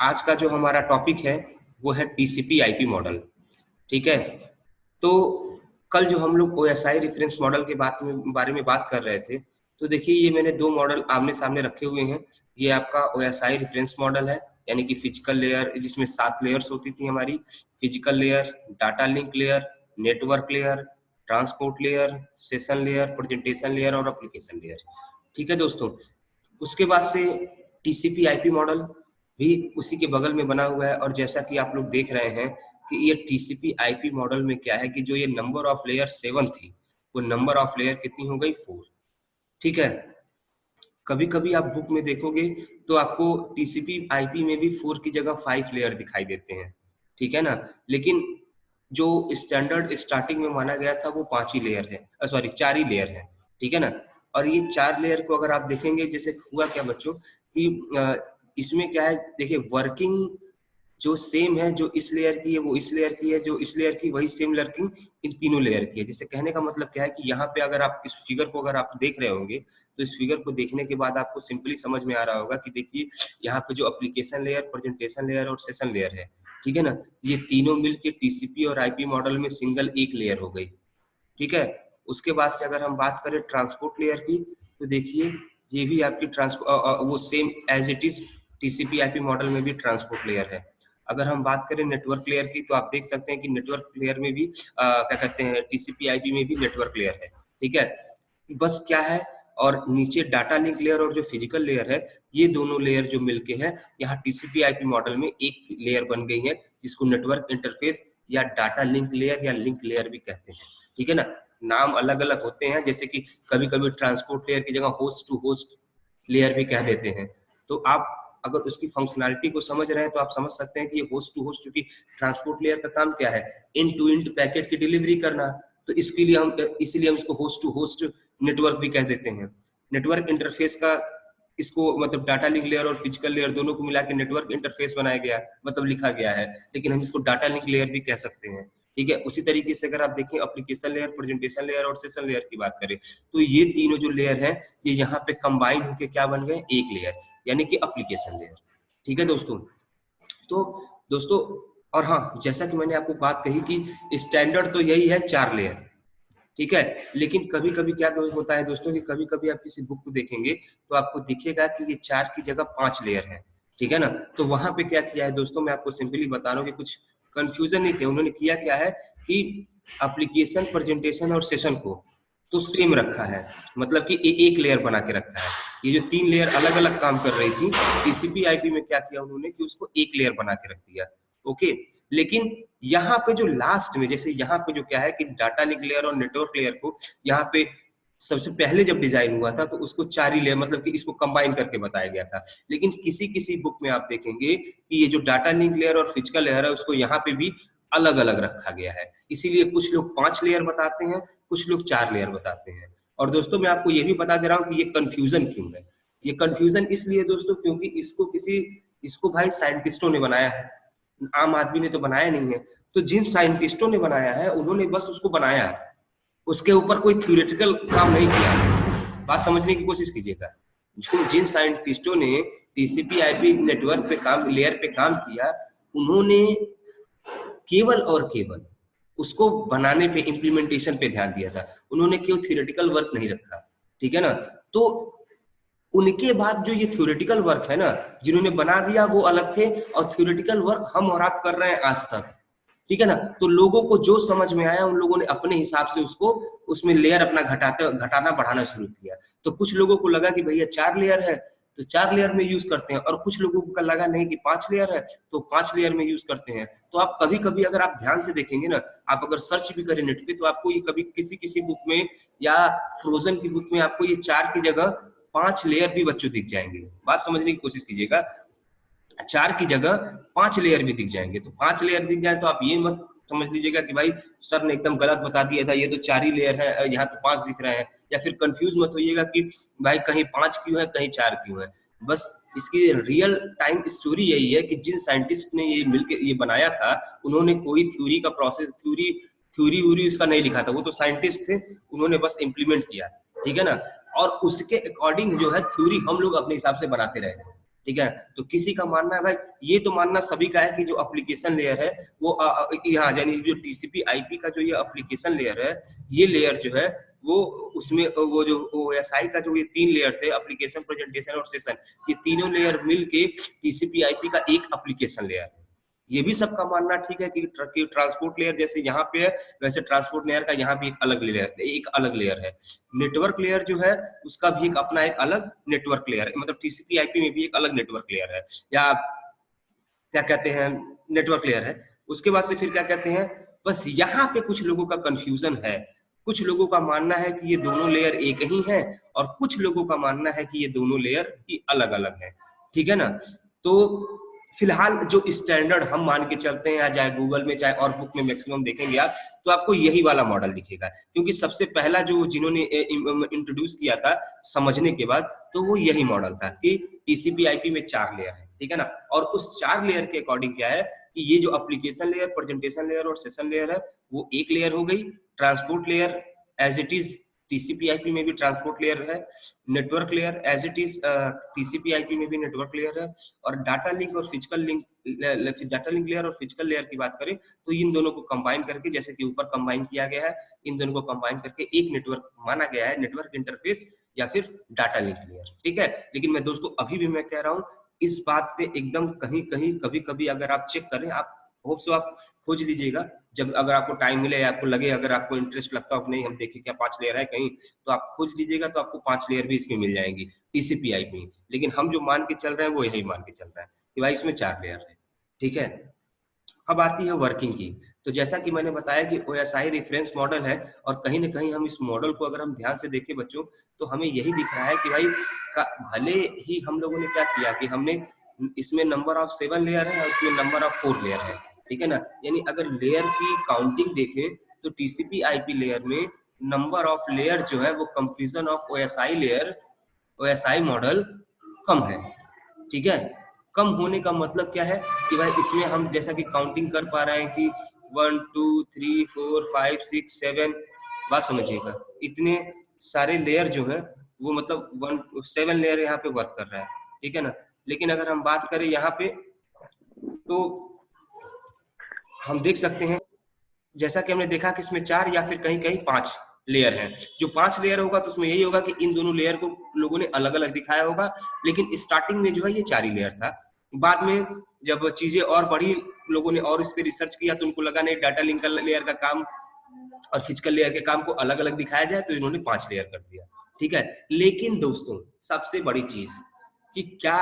आज का जो हमारा टॉपिक है वो है टीसीपी आईपी मॉडल। ठीक है, तो कल जो हम लोग ओएसआई रेफरेंस मॉडल के बारे में बात कर रहे थे, तो देखिए ये मैंने दो मॉडल आमने सामने रखे हुए हैं। ये आपका ओएसआई रेफरेंस मॉडल है, यानी कि फिजिकल लेयर, जिसमें 7 लेयर्स होती थी हमारी। Physical layer, data link layer, network layer, transport layer, session layer, presentation layer और एप्लीकेशन लेयर। ठीक है दोस्तों, उसके बाद से टीसीपी आईपी मॉडल भी उसी के बगल में बना हुआ है। और जैसा कि आप लोग देख रहे हैं कि ये टीसीपी आईपी मॉडल में क्या है कि जो ये नंबर ऑफ लेयर 7 थी, वो नंबर ऑफ लेयर कितनी हो गई 4। ठीक है, कभी कभी आप बुक में देखोगे तो आपको टीसीपी आईपी में भी 4 की जगह 5 लेयर दिखाई देते हैं। ठीक है ना, लेकिन जो स्टैंडर्ड स्टार्टिंग में माना गया था वो 5 ही लेयर है, सॉरी 4 ही लेयर है। ठीक है ना, और ये 4 लेयर को अगर आप देखेंगे, जैसे हुआ क्या बच्चों कि इसमें क्या है, देखिए वर्किंग जो सेम है, जो इस लेयर की है वो इस लेयर की है, जो इस लेयर की वही सेम वर्किंग इन तीनों लेयर की है। जैसे कहने का मतलब क्या है कि यहाँ पे अगर आप इस फिगर को अगर आप देख रहे होंगे तो इस फिगर को देखने के बाद आपको सिंपली समझ में आ रहा होगा कि देखिए यहाँ पे जो एप्लीकेशन लेयर, प्रेजेंटेशन लेयर और सेशन लेयर है, ठीक है ना, ये तीनों मिलके टीसीपी और आईपी मॉडल में सिंगल एक लेयर हो गई। ठीक है, उसके बाद से अगर हम बात करें ट्रांसपोर्ट लेयर की, तो देखिए ये भी आपकी वो same as it is TCP IP model में भी ट्रांसपोर्ट लेयर है। अगर हम बात करें नेटवर्क लेयर की, तो आप देख सकते हैं कि नेटवर्क लेयर में भी क्या कहते हैं, टीसीपी आईपी में भी नेटवर्क लेयर है। ठीक है, बस क्या है, और नीचे डाटा लिंक लेयर और जो फिजिकल लेयर है, ये दोनों लेयर जो मिलके हैं यहाँ टीसीपी आईपी मॉडल में एक लेयर बन गई है, जिसको नेटवर्क इंटरफेस या डाटा लिंक लेयर या लिंक लेयर भी कहते हैं। ठीक है ना, नाम अलग अलग होते हैं, जैसे कि कभी कभी ट्रांसपोर्ट लेयर की जगह होस्ट टू होस्ट लेयर भी कह देते हैं। तो आप अगर उसकी फंक्शनैलिटी को समझ रहे हैं तो आप समझ सकते हैं कि ये होस्ट टू होस्ट, चूंकि ट्रांसपोर्ट लेयर का काम क्या है, एंड टू एंड पैकेट की डिलीवरी करना, तो इसके लिए हम इसीलिए हम इसको होस्ट टू होस्ट नेटवर्क भी कह देते हैं। नेटवर्क इंटरफेस का इसको मतलब डाटा लिंक लेयर और फिजिकल लेयर दोनों को मिला के नेटवर्क इंटरफेस बनाया गया, मतलब लिखा गया है, लेकिन हम इसको डाटा लिंक लेयर भी कह सकते हैं। ठीक है, उसी तरीके से अगर आप देखें एप्लीकेशन लेयर, प्रेजेंटेशन लेयर और सेशन लेयर की बात करें, तो ये तीनों जो लेयर हैं ये यहाँ पे कंबाइन होकर क्या बन गए, एक लेयर, यानी कि एप्लीकेशन लेयर। ठीक है दोस्तों, तो दोस्तों, और हाँ, जैसा कि मैंने आपको बात कही कि स्टैंडर्ड तो यही है 4 लेयर। ठीक है, लेकिन कभी कभी क्या होता है दोस्तों कि कभी कभी आप किसी बुक को देखेंगे तो आपको दिखेगा कि ये 4 की जगह 5 लेयर है। ठीक है ना, तो वहां पे क्या किया है दोस्तों, मैं आपको सिंपली बता रहा हूँ कि कुछ कंफ्यूजन नहीं किया। उन्होंने किया क्या है कि एप्लीकेशन, प्रेजेंटेशन और सेशन को तो सेम रखा है, मतलब कि एक लेयर बना के रखा है। ये जो 3 लेयर अलग अलग काम कर रही थी, टीसीपी आईपी में क्या किया उन्होंने कि उसको एक लेयर बना के रख दिया। ओके, लेकिन यहाँ पे जो लास्ट में, जैसे यहाँ पे जो क्या है कि डाटा लिंक लेयर और नेटवर्क लेयर को यहाँ पे सबसे पहले जब डिजाइन हुआ था तो उसको 4 ही लेयर, मतलब कि इसको कंबाइन करके बताया गया था। लेकिन किसी किसी बुक में आप देखेंगे कि ये जो डाटा लिंक लेयर और फिजिकल लेयर है उसको यहाँ पे भी अलग अलग रखा गया है। इसीलिए कुछ लोग 5 लेयर बताते हैं, कुछ लोग 4 लेयर बताते हैं। और दोस्तों मैं आपको ये भी बता दे रहा हूँ कि ये कंफ्यूजन क्यों है। ये कंफ्यूजन इसलिए दोस्तों क्योंकि इसको भाई साइंटिस्टों ने बनाया है, आम आदमी ने तो बनाया नहीं है। तो जिन साइंटिस्टों ने बनाया है उन्होंने बस उसको बनाया, उसके ऊपर कोई थ्योरेटिकल काम नहीं किया। बात समझने की कोशिश कीजिएगा, जिन साइंटिस्टों ने टीसीपी आईपी नेटवर्क पे काम, लेयर पे काम किया, उन्होंने केवल और केवल उसको बनाने पे, इम्प्लीमेंटेशन पे ध्यान दिया था। उन्होंने क्यों थ्योरेटिकल वर्क नहीं रखा। ठीक है ना, तो उनके बाद जो ये थ्योरेटिकल वर्क है ना, जिन्होंने बना दिया वो अलग थे, और थ्योरेटिकल वर्क हम और आप कर रहे हैं आज तक। ठीक है ना, तो लोगों को जो समझ में आया उन लोगों ने अपने हिसाब से उसको उसमें लेयर अपना घटाना बढ़ाना शुरू किया। तो कुछ लोगों को लगा कि भैया 4 लेयर है तो 4 लेयर में यूज करते हैं, और कुछ लोगों को लगा नहीं कि 5 लेयर है तो 5 लेयर में यूज करते हैं। तो आप कभी कभी अगर आप ध्यान से देखेंगे ना, आप अगर सर्च भी करें नेट पे, तो आपको ये कभी किसी किसी बुक में या फ्रोजन की बुक में आपको ये 4 की जगह 5 लेयर भी बच्चों दिख जाएंगे। बात समझने की कोशिश कीजिएगा, 4 की जगह 5 लेयर भी दिख जाएंगे। तो 5 लेयर दिख जाए तो आप ये मत समझ लीजिएगा कि भाई सर ने एकदम गलत बता दिया था, ये तो 4 ही लेयर है, यहाँ तो 5 दिख रहे हैं। या फिर कंफ्यूज मत होइएगा कि भाई कहीं 5 क्यों है, कहीं 4 क्यों है। बस इसकी रियल टाइम स्टोरी यही है कि जिन साइंटिस्ट ने ये मिलकर ये बनाया था, उन्होंने कोई थ्योरी का प्रोसेस, थ्योरी उसका नहीं लिखा था, वो तो साइंटिस्ट थे, उन्होंने बस इम्प्लीमेंट किया। ठीक है ना, और उसके अकॉर्डिंग जो है थ्योरी हम लोग अपने हिसाब से बनाते रहे। ठीक है। तो किसी का मानना है भाई, ये तो मानना सभी का है कि जो एप्लीकेशन लेयर है वो यहाँ यानी जो टीसीपी आईपी का जो ये एप्लीकेशन लेयर है, ये लेयर जो है वो उसमें वो जो ओएसआई का जो ये 3 लेयर थे, एप्लीकेशन, प्रेजेंटेशन और सेशन, ये तीनों लेयर मिलके टीसीपी आईपी का एक एप्लीकेशन लेयर है। ये भी सबका मानना ठीक है कि ट्रांसपोर्ट लेयर जैसे यहाँ पे है, वैसे ट्रांसपोर्ट लेयर का यहाँ भी एक अलग लेयर है। नेटवर्क लेयर जो है उसका भी एक अपना एक अलग नेटवर्क लेयर है, मतलब टीसीपी आईपी में भी एक अलग नेटवर्क लेयर है, या क्या कहते हैं नेटवर्क लेयर है। उसके बाद से फिर क्या कहते हैं, बस यहाँ पे कुछ लोगों का कंफ्यूजन है। कुछ लोगों का मानना है कि ये दोनों लेयर एक ही है, और कुछ लोगों का मानना है कि ये दोनों लेयर ही अलग अलग है। ठीक है ना। तो फिलहाल जो स्टैंडर्ड हम मान के चलते हैं, या चाहे गूगल में चाहे और बुक में मैक्सिमम देखेंगे आप, तो आपको यही वाला मॉडल दिखेगा, क्योंकि सबसे पहला जो जिन्होंने इंट्रोड्यूस किया था समझने के बाद, तो वो यही मॉडल था कि टीसीपी आईपी में 4 लेयर है। ठीक है ना। और उस 4 लेयर के अकॉर्डिंग क्या है कि ये जो एप्लीकेशन लेयर, प्रेजेंटेशन लेयर और सेशन लेयर है वो एक लेयर हो गई। Transport layer as it is TCP IP में भी ट्रांसपोर्ट लेयर है। Network layer as it is TCP IP में भी नेटवर्क लेयर है। और डाटा लिंक और physical link, data link layer और फिजिकल लेयर की बात करें तो इन दोनों को कंबाइन करके, जैसे कि ऊपर कंबाइन किया गया है, इन दोनों को कंबाइन करके एक नेटवर्क माना गया है, नेटवर्क इंटरफेस या फिर डाटा लिंक लेयर। ठीक है। लेकिन मैं दोस्तों अभी भी मैं कह रहा हूँ इस बात पे एकदम कहीं कहीं कभी कभी अगर आप चेक करें, आप होप सो आप खोज लीजिएगा, जब अगर आपको टाइम मिले या आपको लगे, अगर आपको इंटरेस्ट लगता हो नहीं हम देखें क्या 5 लेयर है कहीं, तो आप खोज लीजिएगा, तो आपको 5 लेयर भी इसमें मिल जाएंगी टीसीपी आईपी में। लेकिन हम जो मान के चल रहे हैं वो यही मान के चल रहा है कि भाई इसमें 4 लेयर है। ठीक है। अब आती है वर्किंग की। तो जैसा कि मैंने बताया कि ओएसआई रेफरेंस मॉडल है, और कहीं ना कहीं हम इस मॉडल को अगर हम ध्यान से देखें बच्चों, तो हमें यही दिख रहा है कि भाई भले ही हम लोगों ने क्या किया कि हमने इसमें नंबर ऑफ 7 लेयर है और इसमें नंबर ऑफ 4 लेयर है। ठीक है ना। यानी अगर लेयर की काउंटिंग देखें तो टीसीपी आईपी लेयर में नंबर ऑफ लेयर जो है वो comparison of OSI layer, OSI model कम है। ठीक है। कम होने का मतलब क्या है कि भाई इसमें हम जैसा कि काउंटिंग कर पा रहे हैं कि 1 2 3 4 5 6 7, बात समझिएगा, इतने सारे लेयर जो है वो मतलब 7 लेयर यहाँ पे वर्क कर रहा है। ठीक है ना। लेकिन अगर हम बात करें यहाँ पे तो हम देख सकते हैं, जैसा कि हमने देखा कि इसमें 4 या फिर कहीं कहीं 5 लेयर हैं। जो 5 लेयर होगा तो उसमें यही होगा कि इन दोनों लेयर को लोगों ने अलग अलग दिखाया होगा, लेकिन स्टार्टिंग में जो है ये 4 ही लेयर था। बाद में जब चीजें और बढ़ी, लोगों ने और इस पे रिसर्च किया, तो उनको लगा नहीं डाटा लिंक लेयर का काम और फिजिकल लेयर के काम को अलग अलग दिखाया जाए, तो इन्होंने 5 लेयर कर दिया। ठीक है। लेकिन दोस्तों सबसे बड़ी चीज कि क्या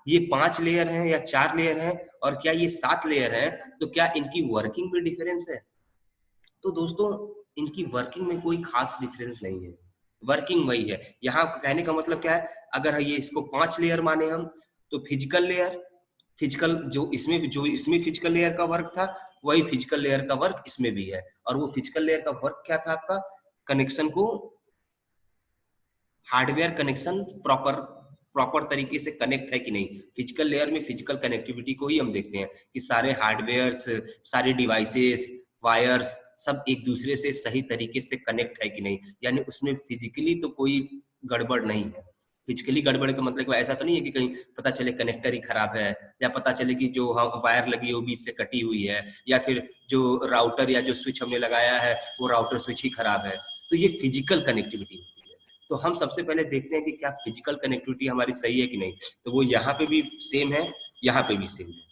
ये 5 लेयर हैं या 4 लेयर हैं, और क्या ये 7 लेयर हैं, तो क्या इनकी वर्किंग में डिफरेंस है? तो दोस्तों इनकी वर्किंग में कोई खास डिफरेंस नहीं है, वर्किंग वही है। यहाँ कहने का मतलब क्या है, अगर ये इसको 5 लेयर माने हम, तो फिजिकल लेयर, फिजिकल जो इसमें फिजिकल लेयर का वर्क था, वही फिजिकल लेयर का वर्क इसमें भी है। और वो फिजिकल लेयर का वर्क क्या था आपका, कनेक्शन को, हार्डवेयर कनेक्शन प्रॉपर तरीके से कनेक्ट है कि नहीं। फिजिकल लेयर में फिजिकल कनेक्टिविटी को ही हम देखते हैं कि सारे हार्डवेयर, सारे डिवाइसेस, वायर्स सब एक दूसरे से सही तरीके से कनेक्ट है कि नहीं, यानी उसमें फिजिकली तो कोई गड़बड़ नहीं है। फिजिकली गड़बड़ का मतलब ऐसा तो नहीं है कि कहीं पता चले कनेक्टर ही खराब है, या पता चले कि जो वायर लगी है वो बीच से कटी हुई है, या फिर जो राउटर या जो स्विच हमने लगाया है वो राउटर स्विच ही खराब है। तो ये फिजिकल कनेक्टिविटी होती है। तो हम सबसे पहले देखते हैं कि क्या फिजिकल कनेक्टिविटी हमारी सही है कि नहीं। तो वो यहाँ पे भी सेम है, यहाँ पे भी सेम है।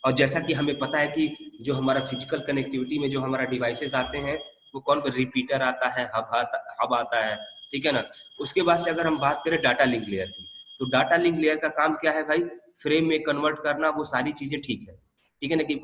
और जैसा कि हमें पता है कि जो हमारा फिजिकल कनेक्टिविटी में जो हमारा डिवाइसेस आते हैं वो कौन, रिपीटर आता है, हब आता है। ठीक है ना। उसके बाद से अगर हम बात करें डाटा लिंक लेयर की, तो डाटा लिंक लेयर का काम क्या है भाई, फ्रेम में कन्वर्ट करना, वो सारी चीजें ठीक है। ठीक है ना, कि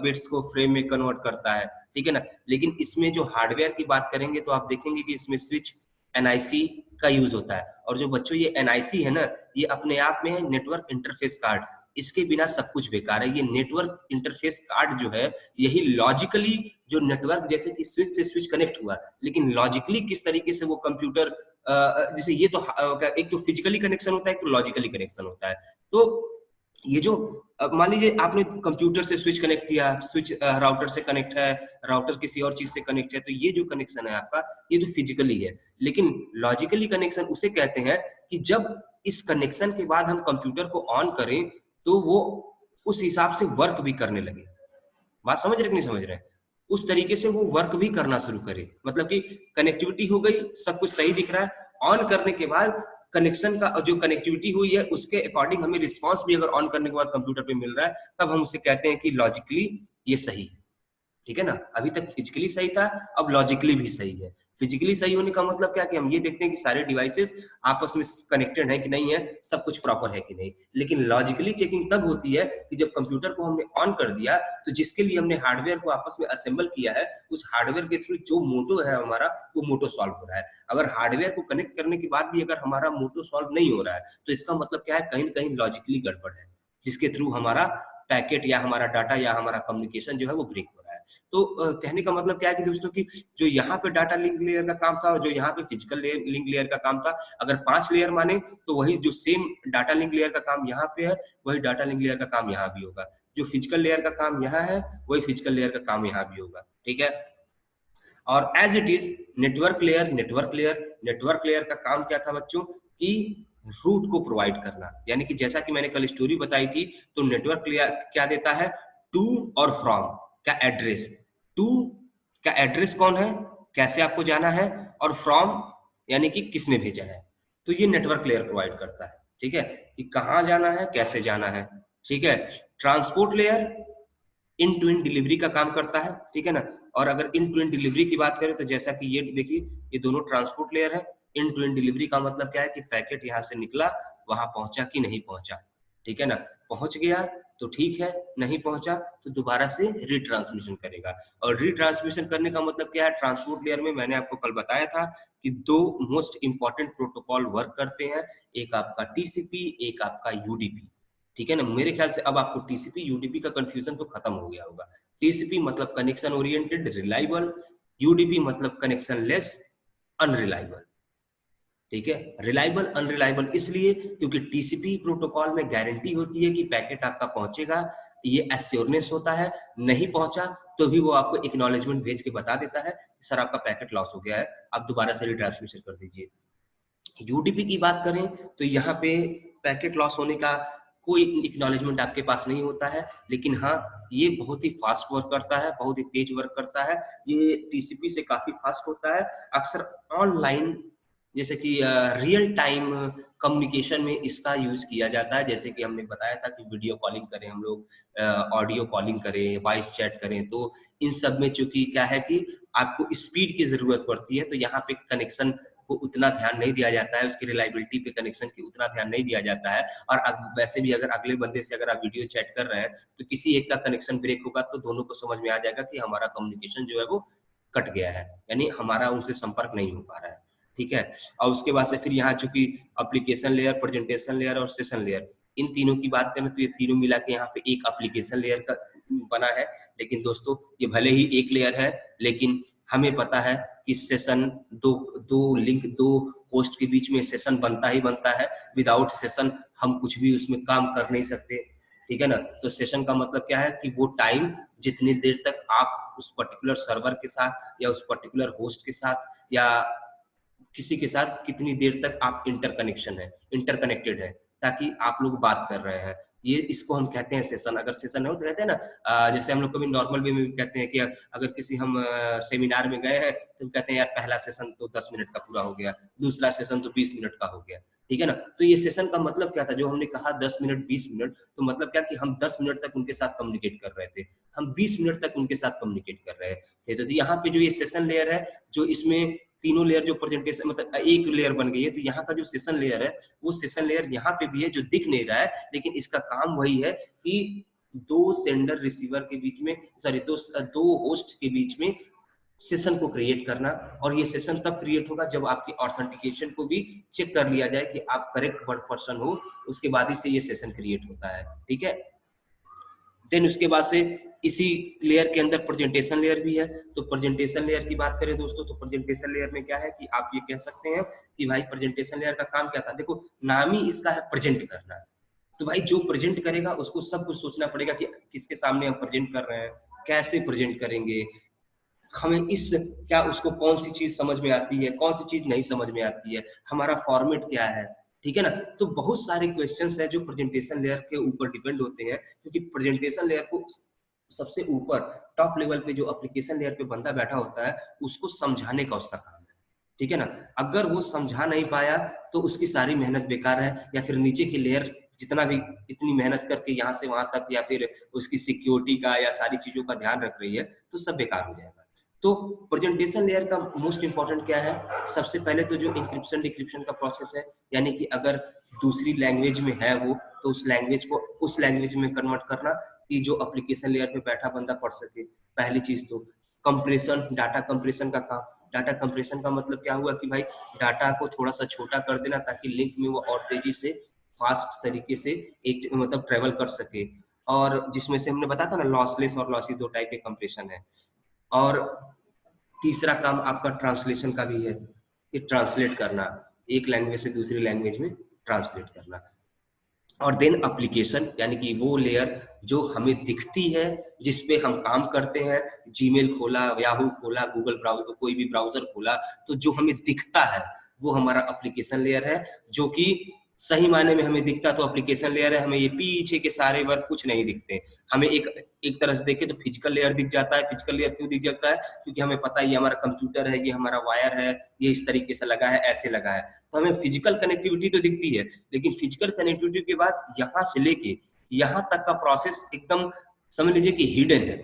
बिट्स को फ्रेम में कन्वर्ट करता है। ठीक है ना। लेकिन इसमें जो हार्डवेयर की बात करेंगे तो आप देखेंगे कि इसमें स्विच, एनआईसी का यूज होता है। और जो बच्चों ये एनआईसी है ना, ये अपने आप में है नेटवर्क इंटरफेस कार्ड, इसके बिना सब कुछ बेकार है। ये नेटवर्क इंटरफेस कार्ड जो है, यही लॉजिकली जो नेटवर्क जैसे कि स्विच से स्विच कनेक्ट हुआ, लेकिन लॉजिकली किस तरीके से वो कंप्यूटर, जैसे ये तो एक तो फिजिकली कनेक्शन होता है, एक तो लॉजिकली कनेक्शन होता है। तो ये जो मान लीजिए आपने कंप्यूटर से स्विच कनेक्ट किया, स्विच राउटर से कनेक्ट है, राउटर किसी और चीज से कनेक्ट है, तो ये जो कनेक्शन है आपका, ये तो फिजिकली है। लेकिन लॉजिकली कनेक्शन उसे कहते हैं कि जब इस कनेक्शन के बाद हम कंप्यूटर को ऑन करें तो वो उस हिसाब से वर्क भी करने लगे। बात समझ रहे कि नहीं समझ रहे? उस तरीके से वो वर्क भी करना शुरू करे, मतलब कि कनेक्टिविटी हो गई, सब कुछ सही दिख रहा है, ऑन करने के बाद कनेक्शन का जो कनेक्टिविटी हुई है उसके अकॉर्डिंग हमें रिस्पांस भी अगर ऑन करने के बाद कंप्यूटर पे मिल रहा है, तब हम उसे कहते हैं कि लॉजिकली ये सही, ठीक है ना। अभी तक फिजिकली सही था, अब लॉजिकली भी सही है। फिजिकली सही होने का मतलब क्या कि हम ये देखते हैं कि सारे डिवाइसेस आपस में कनेक्टेड है कि नहीं है, सब कुछ प्रॉपर है कि नहीं। लेकिन लॉजिकली चेकिंग तब होती है कि जब कंप्यूटर को हमने ऑन कर दिया, तो जिसके लिए हमने हार्डवेयर को आपस में असेंबल किया है, उस हार्डवेयर के थ्रू जो मोटो है हमारा, वो मोटो सॉल्व हो रहा है। अगर हार्डवेयर को कनेक्ट करने के बाद भी अगर हमारा मोटो सॉल्व नहीं हो रहा है, तो इसका मतलब क्या है, कहीं ना कहीं लॉजिकली गड़बड़ है, जिसके थ्रू हमारा पैकेट या हमारा डाटा या हमारा कम्युनिकेशन जो है वो ब्रेक हो रहा है। तो कहने का मतलब क्या है कि दोस्तों कि जो यहाँ पे डाटा लिंक लेयर का काम था और जो यहाँ पे फिजिकल लिंक लेयर का काम था, अगर 5 लेयर माने तो वही जो सेम डाटा लिंक लेयर का काम यहाँ पे है, वही डाटा लिंक लेयर का काम यहाँ भी होगा। जो फिजिकल लेयर का काम यहाँ है, वही फिजिकल लेयर का काम यहाँ भी होगा, ठीक है। और as it is network layer, network layer का काम क्या था बच्चों कि रूट को प्रोवाइड करना, यानी कि जैसा कि मैंने कल स्टोरी बताई थी, तो नेटवर्क लेयर क्या देता है, टू और फ्रॉम का एड्रेस। टू का एड्रेस कौन है, कैसे आपको जाना है, और फ्रॉम यानी कि किसने भेजा है, तो ये नेटवर्क लेयर प्रोवाइड करता है, ठीक है, कि कहाँ जाना है, कैसे जाना है, ठीक है। Transport layer end to end delivery का काम करता है, ठीक है ना। और अगर इन टू इन डिलीवरी की बात करें तो जैसा कि ये देखिए, ये दोनों ट्रांसपोर्ट लेयर है। इन टू इन डिलीवरी का मतलब क्या है कि पैकेट यहाँ से निकला, वहां पहुंचा कि नहीं पहुंचा, ठीक है ना। पहुंच गया तो ठीक है, नहीं पहुंचा तो दोबारा से रिट्रांसमिशन करेगा। और रिट्रांसमिशन करने का मतलब क्या है, ट्रांसपोर्ट लेयर में मैंने आपको कल बताया था कि दो मोस्ट इंपॉर्टेंट प्रोटोकॉल वर्क करते हैं, एक आपका टीसीपी, एक आपका यूडीपी, ठीक है ना। मेरे ख्याल से अब आपको टीसीपी यूडीपी का कंफ्यूजन तो खत्म हो गया होगा। टीसीपी मतलब कनेक्शन ओरिएंटेड रिलायबल, यूडीपी मतलब कनेक्शन लेस अनरिलायबल, ठीक है। रिलायबल अनरिलायबल इसलिए क्योंकि टीसीपी प्रोटोकॉल में गारंटी होती है कि पैकेट आपका पहुंचेगा, ये एश्योरेंस होता है। नहीं पहुंचा तो भी वो आपको एक्नॉलेजमेंट भेज के बता देता है सर आपका पैकेट लॉस हो गया है, आप दोबारा से रिट्रांसमिशन कर दीजिए। यूडीपी की बात करें तो यहाँ पे पैकेट लॉस होने का कोई एक्नॉलेजमेंट आपके पास नहीं होता है, लेकिन हाँ ये बहुत ही फास्ट वर्क करता है, बहुत ही तेज वर्क करता है। ये टीसीपी से काफी फास्ट होता है। अक्सर ऑनलाइन जैसे कि रियल टाइम कम्युनिकेशन में इसका यूज किया जाता है, जैसे कि हमने बताया था कि वीडियो कॉलिंग करें हम लोग, ऑडियो कॉलिंग करें, वॉइस चैट करें, तो इन सब में चूंकि क्या है कि आपको स्पीड की जरूरत पड़ती है, तो यहाँ पे कनेक्शन को उतना ध्यान नहीं दिया जाता है, उसकी रिलायबिलिटी पे कनेक्शन की उतना ध्यान नहीं दिया जाता है। और वैसे भी अगर अगले बंदे से अगर आप वीडियो चैट कर रहे हैं तो किसी एक का कनेक्शन ब्रेक होगा तो दोनों को समझ में आ जाएगा कि हमारा कम्युनिकेशन जो है वो कट गया है, यानी हमारा उनसे संपर्क नहीं हो पा रहा है, ठीक है। और उसके बाद से फिर यहाँ चूंकि एप्लीकेशन लेयर, प्रेजेंटेशन लेयर और सेशन लेयर, इन तीनों की बात करें तो ये तीनों मिला के यहाँ पे एक एप्लीकेशन लेयर का बना है। लेकिन दोस्तों ये भले ही एक लेयर है, लेकिन हमें पता है कि सेशन दो लिंक, दो होस्ट के बीच में सेशन बनता ही बनता है। विदाउट सेशन हम कुछ भी उसमें काम कर नहीं सकते, ठीक है ना। तो सेशन का मतलब क्या है कि वो टाइम जितनी देर तक आप उस पर्टिकुलर सर्वर के साथ या उस पर्टिकुलर होस्ट के साथ या किसी के साथ कितनी देर तक आप इंटरकनेक्टेड है, ताकि आप लोग बात कर रहे हैं, ये इसको हम कहते हैं सेशन। अगर सेशन हो तो कहते हैं ना, जैसे हम लोग कभी नॉर्मल वे में भी कहते हैं कि अगर किसी हम सेमिनार में गए हैं तो हम कहते हैं यार पहला सेशन तो 10 मिनट का पूरा हो गया, दूसरा सेशन तो 20 मिनट का हो गया, ठीक है ना। तो ये सेशन का मतलब क्या था, जो हमने कहा 10 मिनट 20 मिनट, तो मतलब क्या कि हम 10 मिनट तक उनके साथ कम्युनिकेट कर रहे थे, हम 20 मिनट तक उनके साथ कम्युनिकेट कर रहे थे। तो यहाँ पे जो ये सेशन लेयर है, जो इसमें तीनों लेयर जो प्रेजेंटेशन मतलब एक लेयर बन गई है, तो यहाँ का जो सेशन लेयर है वो सेशन लेयर यहाँ पे भी है, जो दिख नहीं रहा है, लेकिन इसका काम वही है कि दो सेंडर रिसीवर के बीच में, सॉरी दो होस्ट के बीच में सेशन को क्रिएट करना। और ये सेशन तब क्रिएट होगा जब आपकी ऑथेंटिकेशन को भी चेक कर लिया जाए कि आप करेक्ट पर्सन हो, उसके बाद ही से ये सेशन क्रिएट होता है, ठीक है। देन उसके बाद से इसी लेयर के अंदर प्रेजेंटेशन लेयर भी है। तो प्रेजेंटेशन लेयर की बात करें दोस्तों, तो प्रेजेंटेशन लेयर में क्या है कि आप ये कह सकते हैं कि भाई प्रेजेंटेशन लेयर का काम क्या था, देखो नाम ही इसका है प्रेजेंट करना। तो भाई जो प्रेजेंट करेगा उसको सब कुछ सोचना पड़ेगा कि किसके सामने हम प्रेजेंट कर रहे हैं, कैसे प्रेजेंट करेंगे, हमें इस क्या उसको कौन सी चीज समझ में आती है, कौन सी चीज नहीं समझ में आती है, हमारा फॉर्मेट क्या है, ठीक है ना। तो बहुत सारे क्वेश्चंस हैं जो प्रेजेंटेशन लेयर के ऊपर डिपेंड होते हैं, क्योंकि प्रेजेंटेशन लेयर को सबसे ऊपर टॉप लेवल पे जो एप्लीकेशन लेयर पे बंदा बैठा होता है उसको समझाने का उसका काम है, ठीक है ना। अगर वो समझा नहीं पाया तो उसकी सारी मेहनत बेकार है, या फिर नीचे की लेयर जितना भी इतनी मेहनत करके यहाँ से वहां तक या फिर उसकी सिक्योरिटी का या सारी चीजों का ध्यान रख रही है तो सब बेकार हो जाएगा। तो प्रेजेंटेशन लेयर का मोस्ट इंपॉर्टेंट क्या है, सबसे पहले तो जो इंक्रिप्शन डिक्रिप्शन का प्रोसेस है, यानी कि अगर दूसरी लैंग्वेज में है वो तो उस लैंग्वेज को उस लैंग्वेज में कन्वर्ट करना कि जो एप्लीकेशन लेयर पे बैठा बंदा पढ़ सके, पहली चीज। तो कंप्रेशन, डाटा कंप्रेशन का काम। डाटा कंप्रेशन का मतलब क्या हुआ कि भाई डाटा को थोड़ा सा छोटा कर देना ताकि लिंक में वो और तेजी से फास्ट तरीके से एक मतलब ट्रेवल कर सके, और जिसमें से हमने बताया था ना लॉसलेस और लॉसी दो टाइप के कंप्रेशन है। और तीसरा काम आपका ट्रांसलेशन का भी है कि ट्रांसलेट करना, एक लैंग्वेज से दूसरी लैंग्वेज में ट्रांसलेट करना। और देन एप्लीकेशन, यानी कि वो लेयर जो हमें दिखती है, जिस पे हम काम करते हैं, जीमेल खोला, याहू खोला, गूगल ब्राउजर, कोई भी ब्राउजर खोला, तो जो हमें दिखता है वो हमारा एप्लीकेशन लेयर है, जो कि सही मायने में हमें दिखता तो एप्लीकेशन लेयर है। हमें ये पीछे के सारे वर्क कुछ नहीं दिखते। हमें एक एक तरह से देखें तो फिजिकल लेयर दिख जाता है। फिजिकल लेयर क्यों दिख जाता है, क्योंकि हमें पता है ये हमारा कंप्यूटर है, ये हमारा वायर है, ये इस तरीके से लगा है, ऐसे लगा है, तो हमें फिजिकल कनेक्टिविटी तो दिखती है। लेकिन फिजिकल कनेक्टिविटी के बाद यहाँ से लेके यहाँ तक का प्रोसेस एकदम समझ लीजिए कि हिडन है।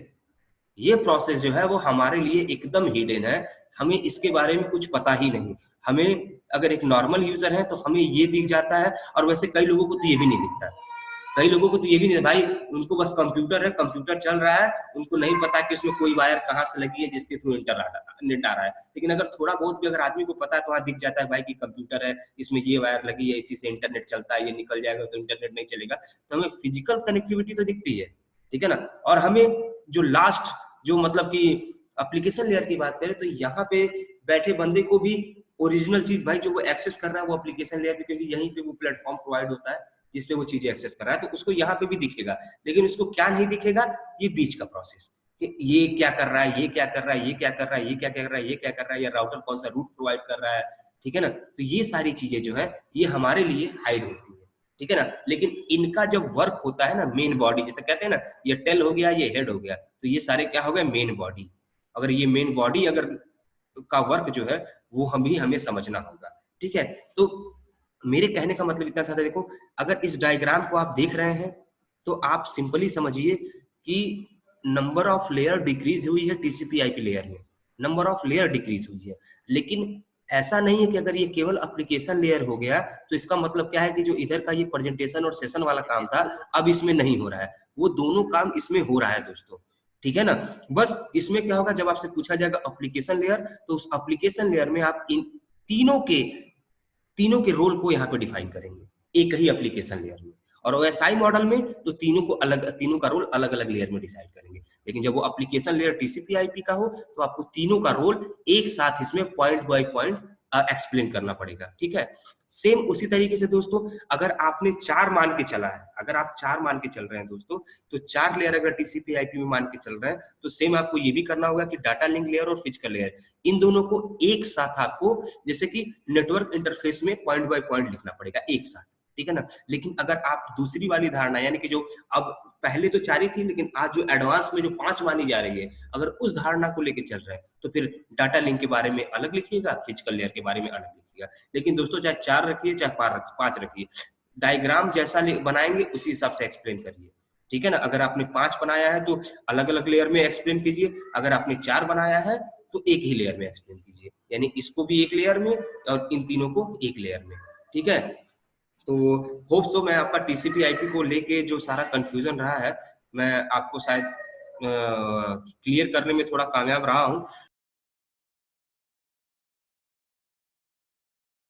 ये प्रोसेस जो है वो हमारे लिए एकदम हिडन है, हमें इसके बारे में कुछ पता ही नहीं। हमें अगर एक नॉर्मल यूजर है तो हमें ये दिख जाता है, और वैसे कई लोगों को तो ये भी नहीं दिखता है। कई लोगों को तो ये भी नहीं भाई, उनको बस कंप्यूटर है, कंप्यूटर चल रहा है, उनको नहीं पता कि उसमें कोई वायर कहाँ से लगी है जिसके थ्रू नेट आ रहा है। लेकिन अगर थोड़ा बहुत भी अगर आदमी को पता है तो वहाँ दिख जाता है भाई कि कंप्यूटर है, इसमें ये वायर लगी है, इसी से इंटरनेट चलता है, ये निकल जाएगा तो इंटरनेट नहीं चलेगा। तो हमें फिजिकल कनेक्टिविटी तो दिखती है, ठीक है ना। और हमें जो लास्ट जो मतलब कि एप्लीकेशन लेयर की बात करें तो यहाँ पे बैठे बंदे को भी ओरिजिनल चीज भाई जो वो एक्सेस कर रहा है वो एप्लीकेशन लेयर पे, क्योंकि यहीं पे वो प्लेटफॉर्म प्रोवाइड होता है जिसपे वो चीजें एक्सेस कर रहा है, तो उसको यहाँ पे भी दिखेगा। लेकिन उसको क्या नहीं दिखेगा, ये बीच का प्रोसेस, ये क्या कर रहा है, ये क्या कर रहा है, ये क्या कर रहा है, ये क्या कर रहा है, ये क्या कर रहा है, या राउटर कौन सा रूट प्रोवाइड कर रहा है, ठीक है ना। तो ये सारी चीजें जो है ये हमारे लिए हाइड होती है, ठीक है ना। लेकिन इनका जब वर्क होता है ना मेन बॉडी, जैसे कहते हैं ना ये टेल हो गया, ये हेड हो गया, तो ये सारे क्या हो गए मेन बॉडी। अगर ये मेन बॉडी अगर का वर्क जो है वो हमें समझना होगा, ठीक है। तो मेरे कहने का मतलब इतना था, देखो अगर इस डायग्राम को आप देख रहे हैं तो आप सिंपली समझिए कि नंबर ऑफ लेयर डिक्रीज हुई है टीसीपी आईपी लेयर में, नंबर ऑफ लेयर डिक्रीज हुई है। लेकिन ऐसा नहीं है कि अगर ये केवल एप्लीकेशन लेयर हो गया तो इसका मतलब क्या है कि जो इधर का ये प्रेजेंटेशन और सेशन वाला काम था अब इसमें नहीं हो रहा है, वो दोनों काम इसमें हो रहा है दोस्तों, ठीक है ना। बस इसमें क्या होगा, जब आपसे पूछा जाएगा एप्लीकेशन लेयर तो उस एप्लीकेशन लेयर में आप इन तीनों के रोल को यहाँ पे डिफाइन करेंगे एक ही एप्लीकेशन लेयर में। और ओएसआई मॉडल में तो तीनों का रोल अलग अलग लेयर में डिसाइड करेंगे। लेकिन जब वो एप्लीकेशन लेयर टीसीपी आईपी का हो तो आपको तीनों का रोल एक साथ इसमें पॉइंट बाय पॉइंट एक्सप्लेन करना पड़ेगा, ठीक है। सेम उसी तरीके से दोस्तों अगर आपने 4 मान के चला है, अगर आप 4 मान के चल रहे हैं दोस्तों, तो 4 लेयर अगर टीसीपी आईपी में मान के चल रहे हैं तो सेम आपको ये भी करना होगा कि डाटा लिंक लेयर और फिजिकल लेयर इन दोनों को एक साथ आपको जैसे कि नेटवर्क इंटरफेस में पॉइंट बाय पॉइंट लिखना पड़ेगा एक साथ, ठीक है ना। लेकिन अगर आप दूसरी वाली धारणा यानी कि जो अब पहले तो 4 ही थी लेकिन आज जो एडवांस में जो 5 मानी जा रही है, अगर उस धारणा को लेके चल रहे हैं तो फिर डाटा लिंक के बारे में अलग लिखिएगा, फिजिकल लेयर के बारे में अलग लिखिएगा। लेकिन दोस्तों चाहे 4 रखिए चाहे 5 रखिए, डायग्राम जैसा बनाएंगे उसी हिसाब से एक्सप्लेन करिए, ठीक है ना। अगर आपने 5 बनाया है तो अलग अलग लेयर में एक्सप्लेन कीजिए, अगर आपने 4 बनाया है तो एक ही लेयर में एक्सप्लेन कीजिए, यानी इसको भी एक लेयर में और इन तीनों को एक लेयर में, ठीक है। तो होप सो मैं आपका टीसीपी आईपी को लेके जो सारा कंफ्यूजन रहा है मैं आपको शायद क्लियर करने में थोड़ा कामयाब रहा हूं।